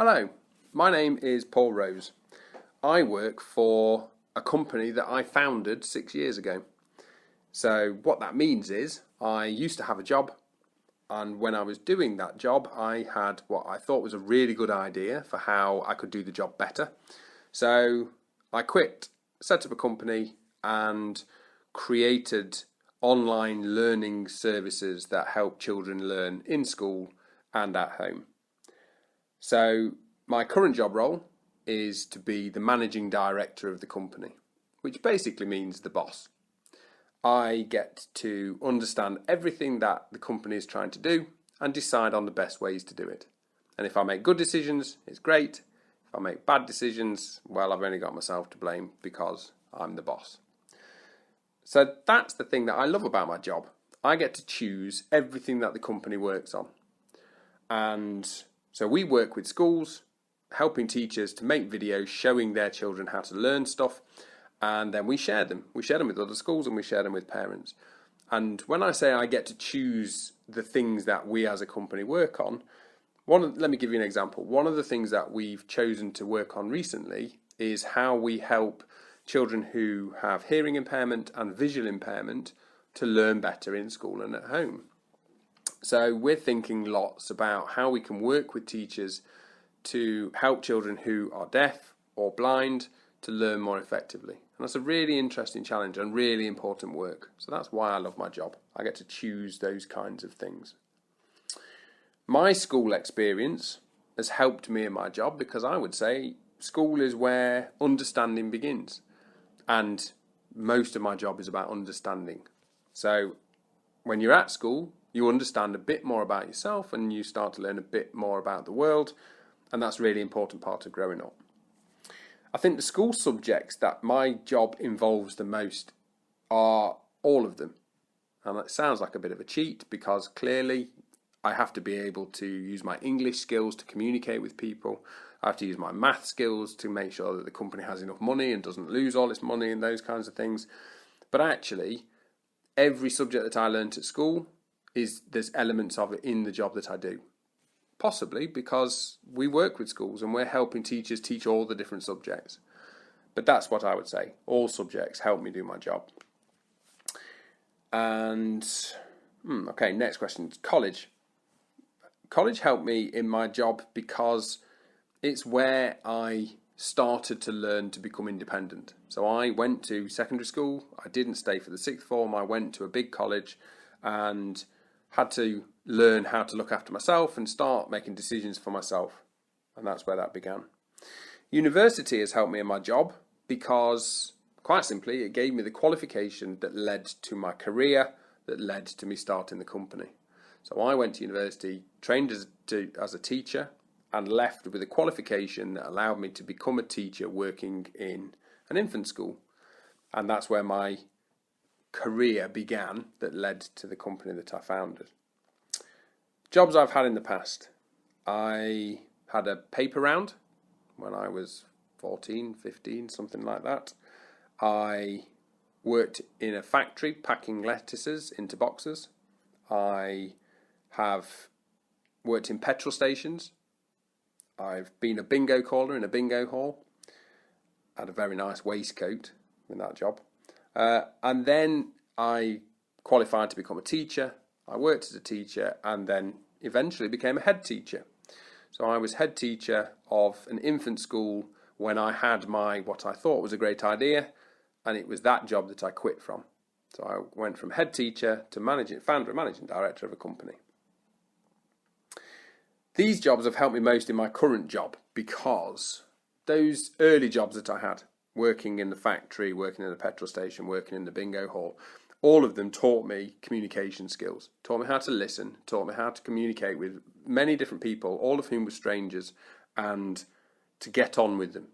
Hello, my name is Paul Rose. I work for a company that I founded 6 years ago. So what that means is I used to have a job, and when I was doing that job I had what I thought was a really good idea for how I could do the job better. So I quit, set up a company and created online learning services that help children learn in school and at home. So my current job role is to be the managing director of the company, which basically means the boss. I get to understand everything that the company is trying to do and decide on the best ways to do it. And if I make good decisions, it's great. If I make bad decisions, well, I've only got myself to blame because I'm the boss. So that's the thing that I love about my job. I get to choose everything that the company works on. And so we work with schools, helping teachers to make videos showing their children how to learn stuff, and then we share them. We share them with other schools and we share them with parents. And when I say I get to choose the things that we as a company work on, let me give you an example. One of the things that we've chosen to work on recently is how we help children who have hearing impairment and visual impairment to learn better in school and at home. So we're thinking lots about how we can work with teachers to help children who are deaf or blind to learn more effectively. And that's a really interesting challenge and really important work. So that's why I love my job. I get to choose those kinds of things. My school experience has helped me in my job because I would say school is where understanding begins. And most of my job is about understanding. So when you're at school, you understand a bit more about yourself and you start to learn a bit more about the world, and that's a really important part of growing up. I think the school subjects that my job involves the most are all of them. And that sounds like a bit of a cheat because clearly I have to be able to use my English skills to communicate with people. I have to use my math skills to make sure that the company has enough money and doesn't lose all its money and those kinds of things. But actually, every subject that I learnt at school there's elements of it in the job that I do. Possibly because we work with schools and we're helping teachers teach all the different subjects. But that's what I would say. All subjects help me do my job. And, okay, next question. College. College helped me in my job because it's where I started to learn to become independent. So I went to secondary school. I didn't stay for the sixth form. I went to a big college and had to learn how to look after myself and start making decisions for myself. And that's where that began. University has helped me in my job because, quite simply, it gave me the qualification that led to my career, that led to me starting the company. So I went to university, trained as a teacher, and left with a qualification that allowed me to become a teacher working in an infant school. And that's where my career began that led to the company that I founded. Jobs I've had in the past. I had a paper round when I was 14, 15, something like that. I worked in a factory packing lettuces into boxes. I have worked in petrol stations. I've been a bingo caller in a bingo hall. Had a very nice waistcoat in that job. And then I qualified to become a teacher. I worked as a teacher and then eventually became a head teacher. So I was head teacher of an infant school when I had what I thought was a great idea, and it was that job that I quit from. So I went from head teacher to founder and managing director of a company. These jobs have helped me most in my current job because those early jobs that I had, working in the factory, working in the petrol station, working in the bingo hall, all of them taught me communication skills, taught me how to listen, taught me how to communicate with many different people, all of whom were strangers, and to get on with them.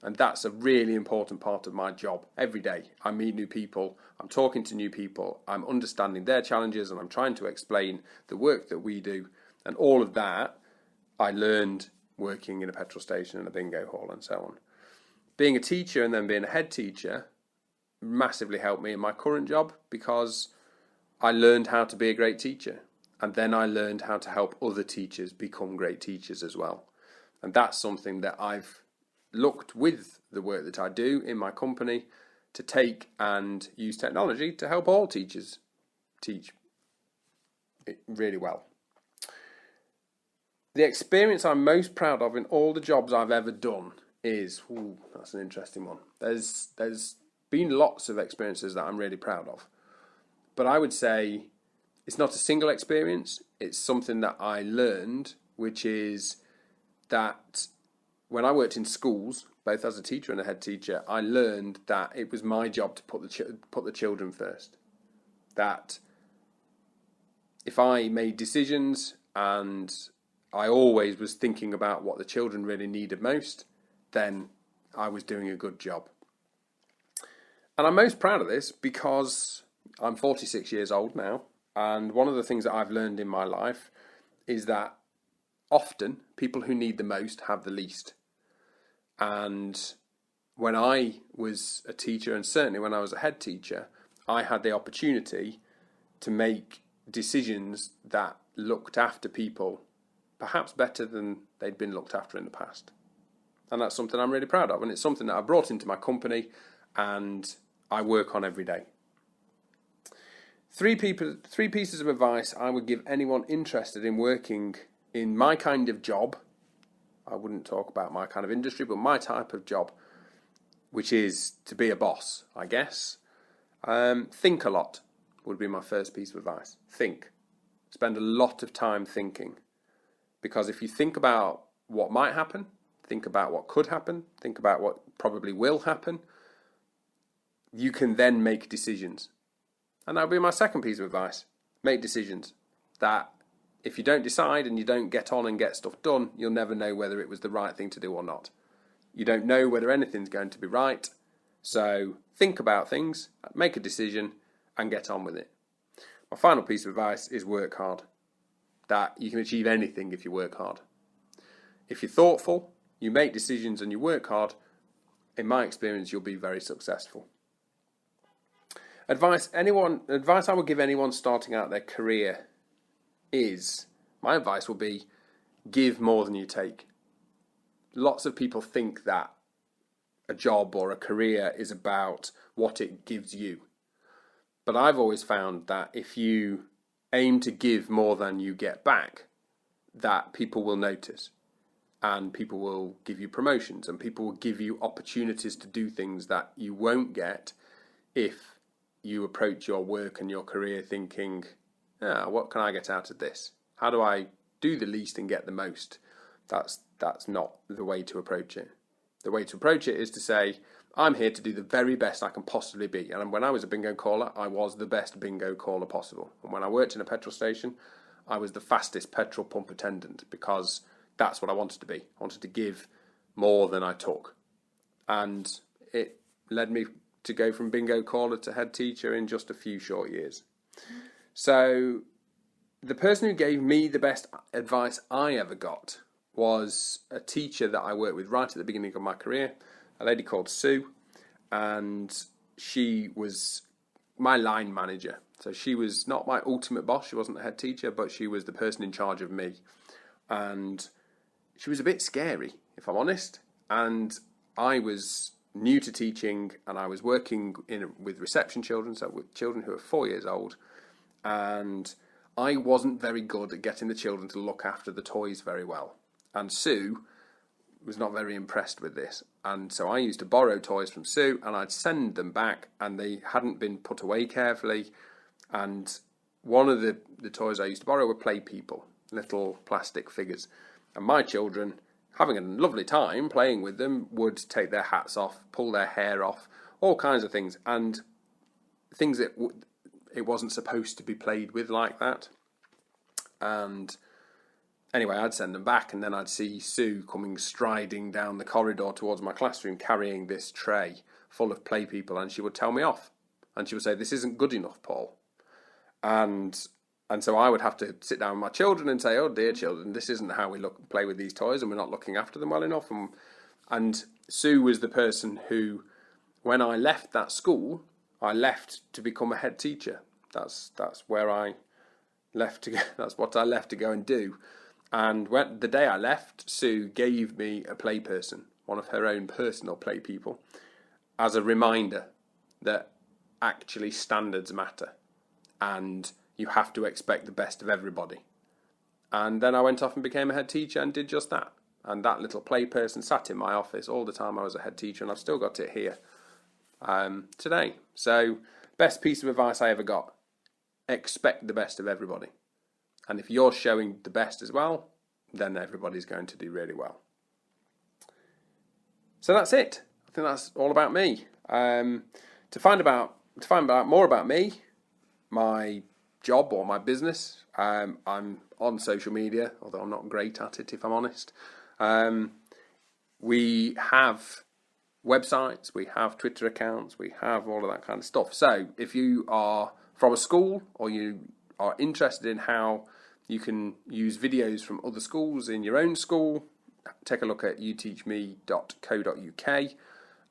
And that's a really important part of my job. Every day I meet new people, I'm talking to new people, I'm understanding their challenges, and I'm trying to explain the work that we do. And all of that I learned working in a petrol station and a bingo hall and so on. Being a teacher and then being a head teacher massively helped me in my current job because I learned how to be a great teacher, and then I learned how to help other teachers become great teachers as well. And that's something that I've looked with the work that I do in my company to take and use technology to help all teachers teach it really well. The experience I'm most proud of in all the jobs I've ever done is, that's an interesting one. There's been lots of experiences that I'm really proud of. But I would say it's not a single experience. It's something that I learned, which is that when I worked in schools, both as a teacher and a head teacher, I learned that it was my job to put the children first. That if I made decisions and I always was thinking about what the children really needed most, then I was doing a good job. And I'm most proud of this because I'm 46 years old now, and one of the things that I've learned in my life is that often people who need the most have the least. And when I was a teacher, and certainly when I was a head teacher, I had the opportunity to make decisions that looked after people perhaps better than they'd been looked after in the past. And that's something I'm really proud of, and it's something that I brought into my company and I work on every day. Three pieces of advice I would give anyone interested in working in my kind of job. I wouldn't talk about my kind of industry, but my type of job, which is to be a boss, I guess. Think a lot would be my first piece of advice. Think. Spend a lot of time thinking. Because if you think about what might happen, think about what could happen, think about what probably will happen, you can then make decisions. And that would be my second piece of advice. Make decisions. That if you don't decide and you don't get on and get stuff done, you'll never know whether it was the right thing to do or not. You don't know whether anything's going to be right. So think about things, make a decision, and get on with it. My final piece of advice is work hard. That you can achieve anything if you work hard. If you're thoughtful, you make decisions and you work hard, in my experience, you'll be very successful. Advice I would give anyone starting out their career is, my advice will be, give more than you take. Lots of people think that a job or a career is about what it gives you. But I've always found that if you aim to give more than you get back, that people will notice. And people will give you promotions and people will give you opportunities to do things that you won't get if you approach your work and your career thinking, what can I get out of this? How do I do the least and get the most? That's not the way to approach it. The way to approach it is to say, I'm here to do the very best I can possibly be. And when I was a bingo caller, I was the best bingo caller possible. And when I worked in a petrol station, I was the fastest petrol pump attendant because that's what I wanted to be. I wanted to give more than I took. And it led me to go from bingo caller to head teacher in just a few short years. So the person who gave me the best advice I ever got was a teacher that I worked with right at the beginning of my career, a lady called Sue, and she was my line manager. So she was not my ultimate boss, she wasn't the head teacher, but she was the person in charge of me. And she was a bit scary, if I'm honest, and I was new to teaching and I was working with reception children, so with children who are 4 years old, and I wasn't very good at getting the children to look after the toys very well. And Sue was not very impressed with this. And so I used to borrow toys from Sue and I'd send them back and they hadn't been put away carefully. And one of the toys I used to borrow were play people, little plastic figures. And my children, having a lovely time playing with them, would take their hats off, pull their hair off, all kinds of things. And things that it wasn't supposed to be played with like that. And anyway, I'd send them back and then I'd see Sue coming striding down the corridor towards my classroom carrying this tray full of play people, and she would tell me off. And she would say, "This isn't good enough, Paul." And so I would have to sit down with my children and say, "Oh dear children, this isn't how we play with these toys and we're not looking after them well enough." And Sue was the person who, when I left that school, I left to become a head teacher. That's where I left to go. That's what I left to go and do. And the day I left, Sue gave me a play person, one of her own personal play people, as a reminder that actually standards matter and you have to expect the best of everybody. And then I went off and became a head teacher and did just that. And that little play person sat in my office all the time I was a head teacher, and I've still got it here today. So, best piece of advice I ever got: expect the best of everybody. And if you're showing the best as well, then everybody's going to do really well. So that's it. I think that's all about me. To find out more about me, my job or my business, I'm on social media, although I'm not great at it, if I'm honest. We have websites, we have Twitter accounts, we have all of that kind of stuff. So if you are from a school or you are interested in how you can use videos from other schools in your own school, take a look at youteachme.co.uk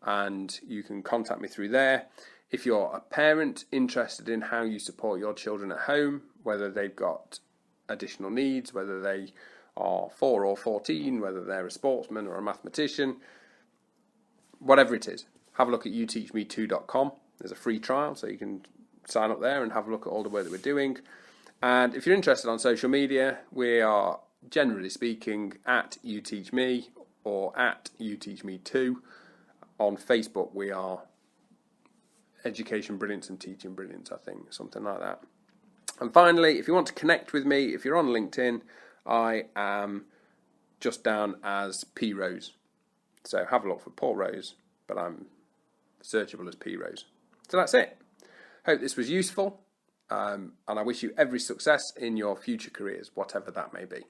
and you can contact me through there. If you're a parent interested in how you support your children at home, whether they've got additional needs, whether they are 4 or 14, whether they're a sportsman or a mathematician, whatever it is, have a look at youteachme2.com. There's a free trial, so you can sign up there and have a look at all the work that we're doing. And if you're interested on social media, we are, generally speaking, at youteachme or at youteachme2. On Facebook, we are Education Brilliance and Teaching Brilliance, I think, something like that. And finally, if you want to connect with me, if you're on LinkedIn, I am just down as P Rose. So have a look for Paul Rose, but I'm searchable as P Rose. So that's it. Hope this was useful, and I wish you every success in your future careers, whatever that may be.